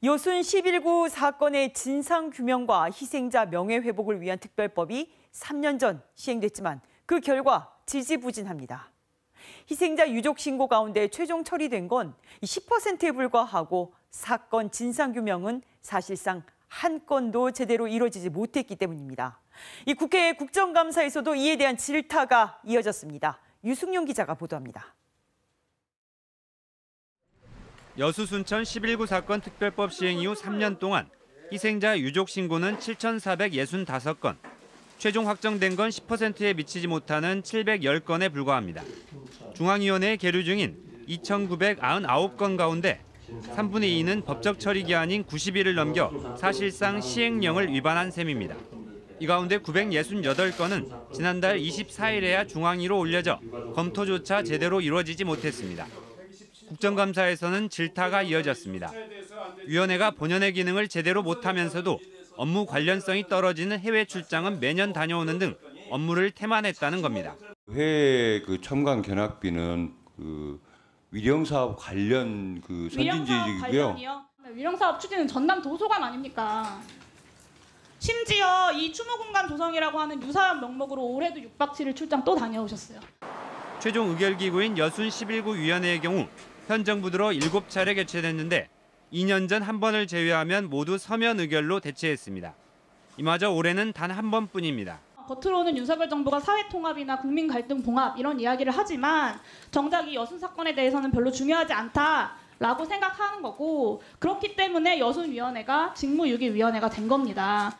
여순 11구 사건의 진상규명과 희생자 명예회복을 위한 특별법이 3년 전 시행됐지만 그 결과 지지부진합니다. 희생자 유족 신고 가운데 최종 처리된 건 10%에 불과하고 사건 진상규명은 사실상 한 건도 제대로 이루어지지 못했기 때문입니다. 이 국회 국정감사에서도 이에 대한 질타가 이어졌습니다. 유승용 기자가 보도합니다. 여수 순천 11구 사건 특별법 시행 이후 3년 동안 희생자 유족 신고는 7,465건, 최종 확정된 건 10%에 미치지 못하는 710건에 불과합니다. 중앙위원회에 계류 중인 2,999건 가운데 3분의 2는 법적 처리 기한인 90일을 넘겨 사실상 시행령을 위반한 셈입니다. 이 가운데 968건은 지난달 24일에야 중앙위로 올려져 검토조차 제대로 이루어지지 못했습니다. 국정감사에서는 질타가 이어졌습니다. 위원회가 본연의 기능을 제대로 못하면서도 업무 관련성이 떨어지는 해외 출장은 매년 다녀오는 등 업무를 태만했다는 겁니다. 해외 첨가한 견학비는 위령사업 관련 선진지이고요. 위령사업 추진은 전남 도서관 아닙니까? 심지어 이 추모공간 조성이라고 하는 유사한 명목으로 올해도 6박 7일 출장 또 다녀오셨어요. 최종 의결기구인 여순 11구 위원회의 경우 현 정부 들어 7차례 개최됐는데 2년 전 한 번을 제외하면 모두 서면 의결로 대체했습니다. 이마저 올해는 단 한 번뿐입니다. 겉으로는 윤석열 정부가 사회통합이나 국민 갈등 봉합 이런 이야기를 하지만 정작 이 여순 사건에 대해서는 별로 중요하지 않다라고 생각하는 거고, 그렇기 때문에 여순위원회가 직무유기위원회가 된 겁니다.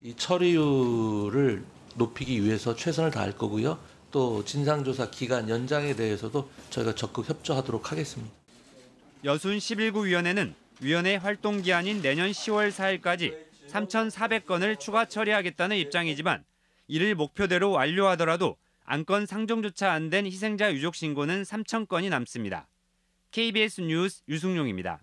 이 처리율을 높이기 위해서 최선을 다할 거고요. 또 진상조사 기간 연장에 대해서도 저희가 적극 협조하도록 하겠습니다. 여순 11구 위원회는 위원회 활동 기한인 내년 10월 4일까지 3,400건을 추가 처리하겠다는 입장이지만 이를 목표대로 완료하더라도 안건 상정조차 안 된 희생자 유족 신고는 3,000건이 남습니다. KBS 뉴스 유승용입니다.